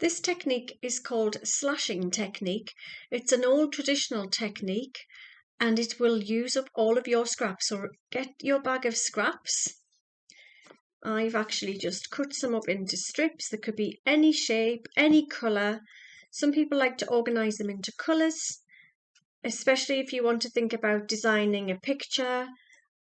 This technique is called slashing technique. It's an old traditional technique and it will use up all of your scraps. So get your bag of scraps. I've actually just cut some up into strips. There could be any shape, any colour. Some people like to organise them into colours, especially if you want to think about designing a picture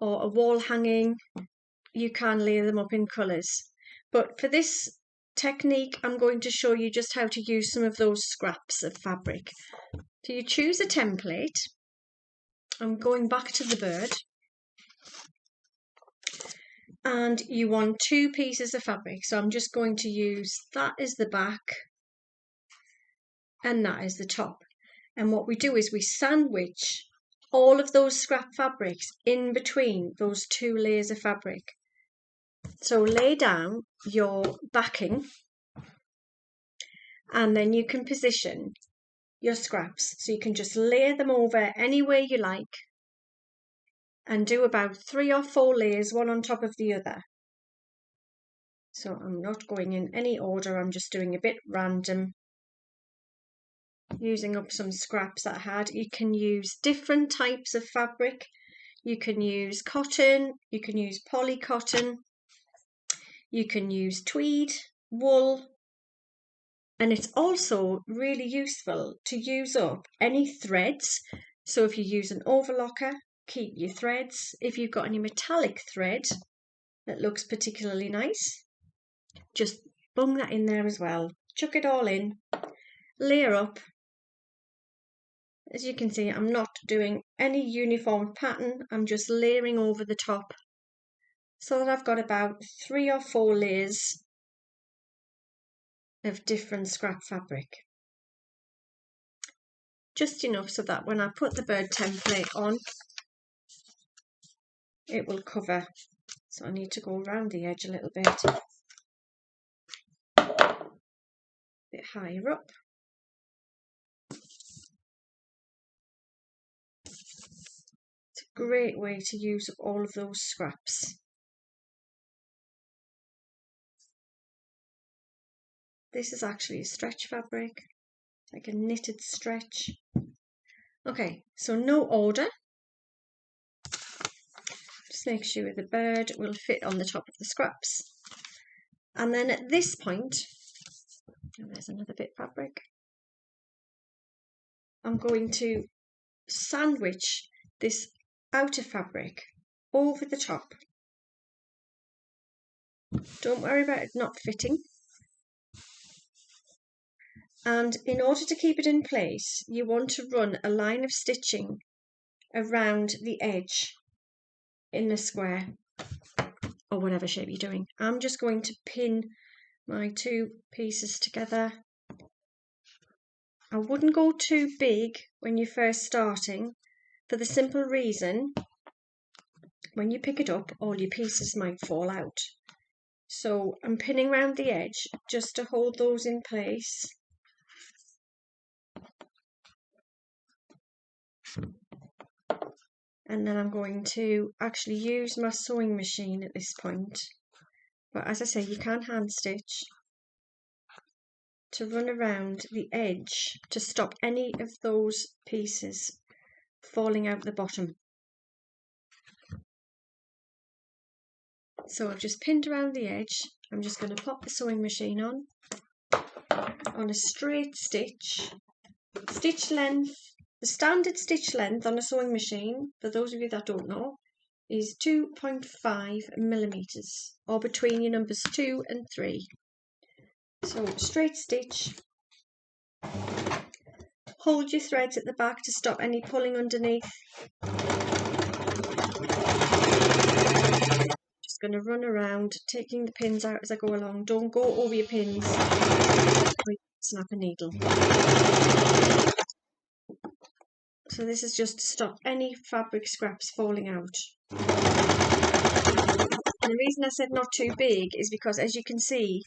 or a wall hanging. You can lay them up in colours. But for this technique, I'm going to show you just how to use some of those scraps of fabric. So you choose a template. I'm going back to the bird. And you want 2 pieces of fabric. So I'm just going to use that as the back and that as the top. And what we do is we sandwich all of those scrap fabrics in between those 2 layers of fabric. So lay down your backing and then you can position your scraps. So you can just layer them over any way you like and do about 3 or 4 layers, one on top of the other. So I'm not going in any order, I'm just doing a bit random, using up some scraps that I had. You can use different types of fabric. You can use cotton, you can use poly cotton, you can use tweed, wool, and it's also really useful to use up any threads. So if you use an overlocker, keep your threads. If you've got any metallic thread that looks particularly nice, just bung that in there as well. Chuck it all in, layer up. As you can see, I'm not doing any uniform pattern, I'm just layering over the top so that I've got about 3 or 4 layers of different scrap fabric. Just enough so that when I put the bird template on, it will cover. So I need to go around the edge a little bit higher up. It's a great way to use up all of those scraps. This is actually a stretch fabric, like a knitted stretch. Okay, so no order. Just make sure the bird will fit on the top of the scraps. And then at this point, and there's another bit of fabric, I'm going to sandwich this outer fabric over the top. Don't worry about it not fitting. And in order to keep it in place, you want to run a line of stitching around the edge in the square or whatever shape you're doing. I'm just going to pin my 2 pieces together. I wouldn't go too big when you're first starting, for the simple reason when you pick it up all your pieces might fall out. So I'm pinning around the edge just to hold those in place. And then I'm going to actually use my sewing machine at this point. But as I say, you can hand stitch to run around the edge to stop any of those pieces falling out the bottom. So I've just pinned around the edge. I'm just going to pop the sewing machine on a straight stitch. Stitch length, the standard stitch length on a sewing machine, for those of you that don't know, is 2.5 millimeters, or between your numbers 2 and 3. So straight stitch. Hold your threads at the back to stop any pulling underneath. Just going to run around, taking the pins out as I go along. Don't go over your pins or snap a needle. So this is just to stop any fabric scraps falling out. And the reason I said not too big is because, as you can see,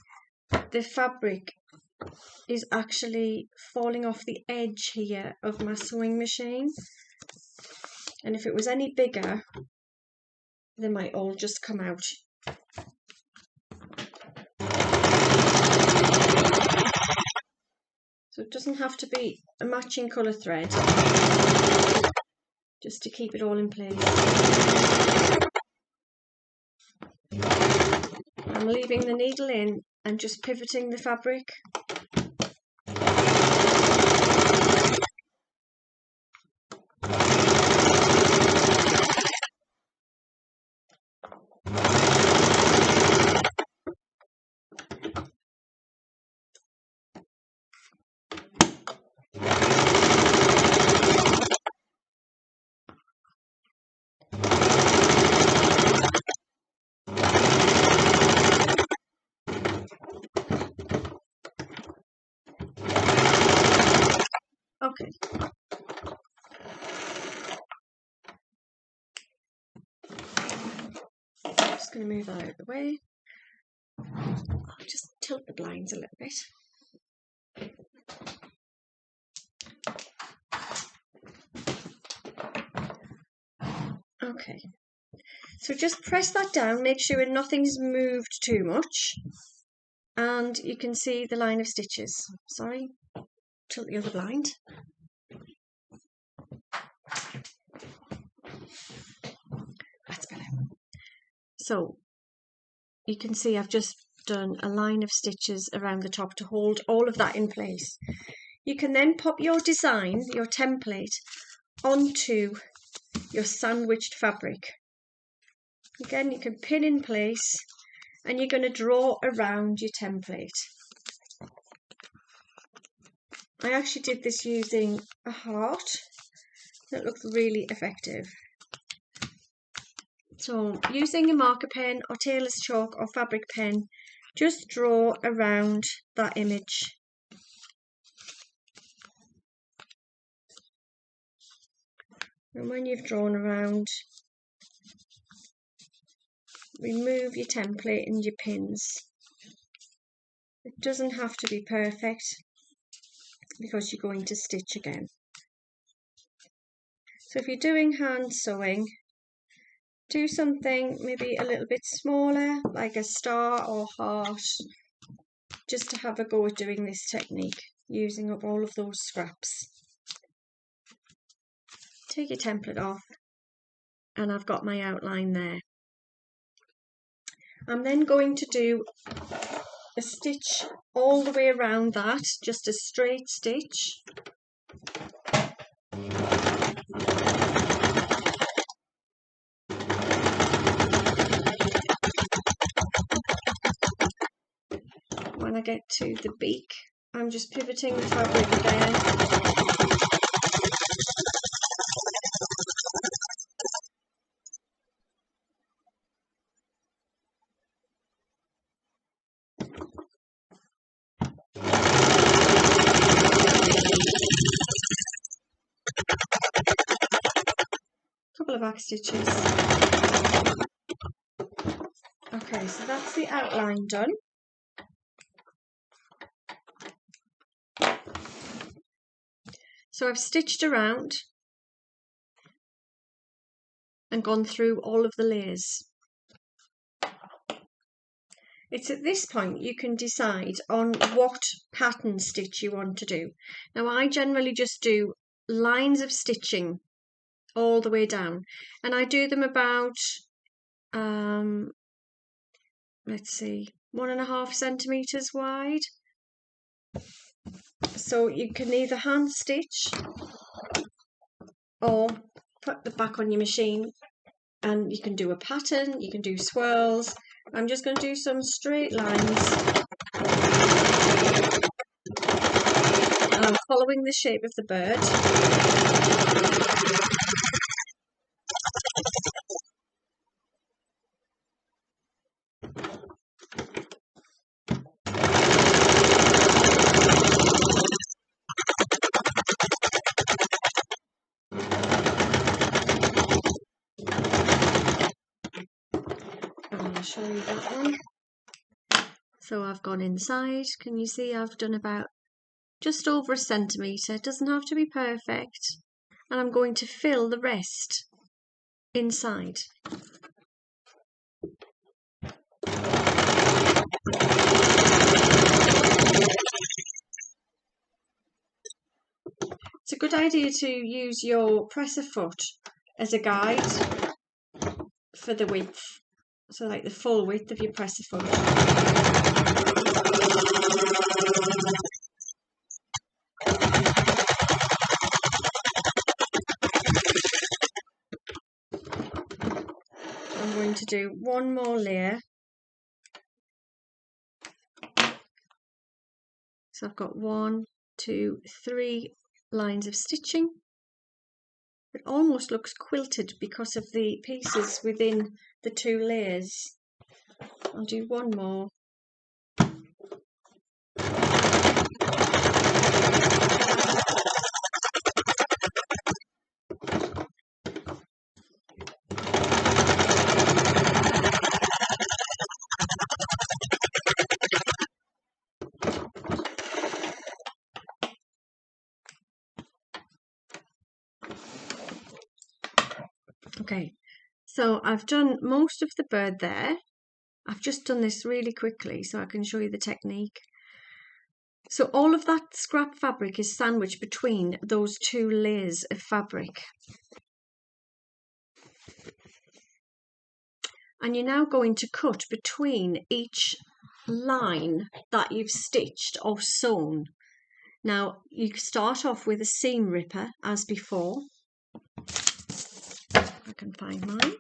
the fabric is actually falling off the edge here of my sewing machine. And if it was any bigger, they might all just come out. doesn't have to be a matching colour thread, just to keep it all in place. I'm leaving the needle in and just pivoting the fabric. Okay. Just going to move that out of the way. I'll just tilt the blinds a little bit. Okay. So just press that down, make sure nothing's moved too much. And you can see the line of stitches. Sorry, tilt the other blind. That's better. So you can see I've just done a line of stitches around the top to hold all of that in place. You can then pop your design, your template, onto your sandwiched fabric. Again, you can pin in place and you're going to draw around your template. I actually did this using a heart. That looked really effective. So using a marker pen or tailor's chalk or fabric pen, just draw around that image. And when you've drawn around, remove your template and your pins. It doesn't have to be perfect because you're going to stitch again. So if you're doing hand sewing, do something maybe a little bit smaller, like a star or heart, just to have a go at doing this technique, using up all of those scraps. Take your template off, and I've got my outline there. I'm then going to do a stitch all the way around that, just a straight stitch. When I get to the beak, I'm just pivoting the fabric again. Couple of back stitches. Okay, so that's the outline done. So I've stitched around and gone through all of the layers. It's at this point you can decide on what pattern stitch you want to do. Now I generally just do lines of stitching all the way down, and I do them about let's see, 1.5 centimeters wide. So you can either hand stitch or put the back on your machine, and you can do a pattern, you can do swirls. I'm just going to do some straight lines, and I'm following the shape of the bird. I'll show you that one. So I've gone inside. Can you see I've done about just over 1 centimetre. It doesn't have to be perfect. And I'm going to fill the rest inside. It's a good idea to use your presser foot as a guide for the width, so like the full width of your presser foot. I'm going to do one more layer. So I've got 1, 2, 3 lines of stitching. It almost looks quilted because of the pieces within the 2 layers. I'll do one more. Okay, so I've done most of the bird there. I've just done this really quickly so I can show you the technique. So all of that scrap fabric is sandwiched between those 2 layers of fabric. And you're now going to cut between each line that you've stitched or sewn. Now you start off with a seam ripper as before. I can find mine.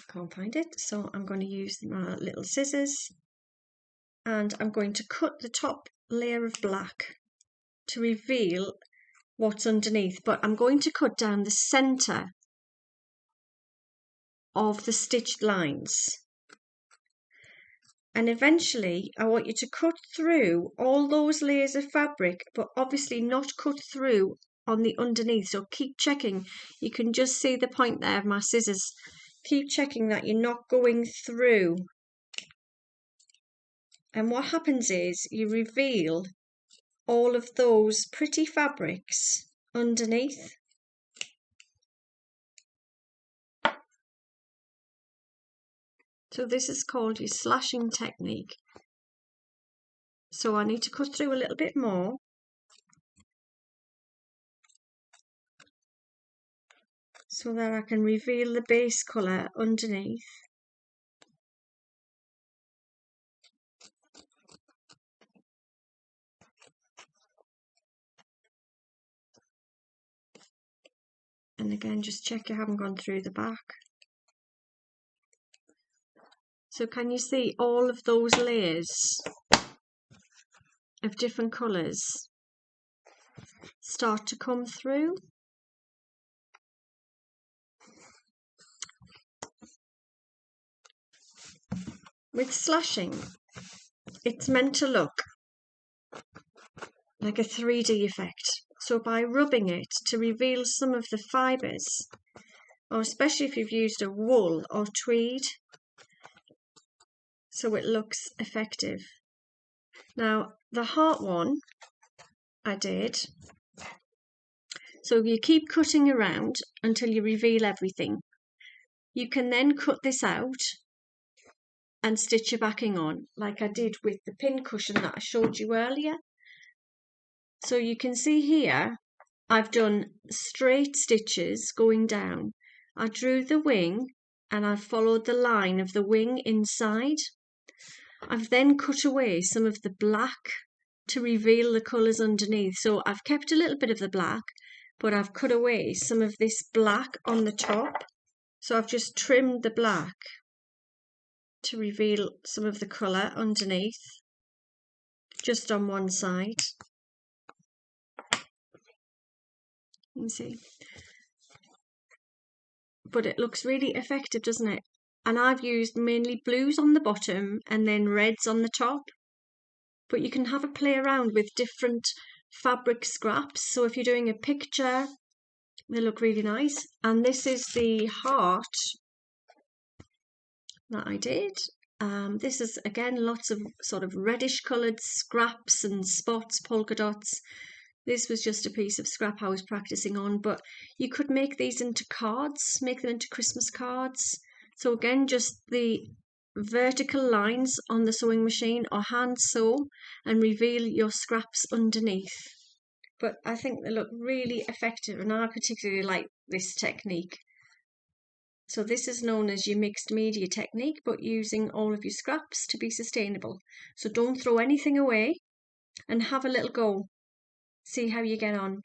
Can't find it, so I'm going to use my little scissors and I'm going to cut the top layer of black to reveal what's underneath, but I'm going to cut down the center of the stitched lines. And eventually I want you to cut through all those layers of fabric, but obviously not cut through on the underneath. So keep checking. You can just see the point there of my scissors. Keep checking that you're not going through. And what happens is you reveal all of those pretty fabrics underneath. So this is called your slashing technique. So I need to cut through a little bit more. So that I can reveal the base colour underneath. And again, just check you haven't gone through the back. So can you see all of those layers of different colours start to come through? With slashing, it's meant to look like a 3D effect. So by rubbing it to reveal some of the fibres, or especially if you've used a wool or tweed, so it looks effective. Now the heart one I did, so you keep cutting around until you reveal everything. You can then cut this out and stitch your backing on, like I did with the pin cushion that I showed you earlier. So you can see here, I've done straight stitches going down. I drew the wing and I followed the line of the wing inside. I've then cut away some of the black to reveal the colours underneath. So I've kept a little bit of the black, but I've cut away some of this black on the top. So I've just trimmed the black to reveal some of the colour underneath, just on one side. You can see. But it looks really effective, doesn't it? And I've used mainly blues on the bottom and then reds on the top. But you can have a play around with different fabric scraps. So if you're doing a picture, they look really nice. And this is the heart that I did. This is again lots of sort of reddish coloured scraps and spots, polka dots. This was just a piece of scrap I was practicing on, but you could make these into cards, make them into Christmas cards. So again, just the vertical lines on the sewing machine or hand sew and reveal your scraps underneath. But I think they look really effective, and I particularly like this technique. So this is known as your mixed media technique, but using all of your scraps to be sustainable. So don't throw anything away and have a little go. See how you get on.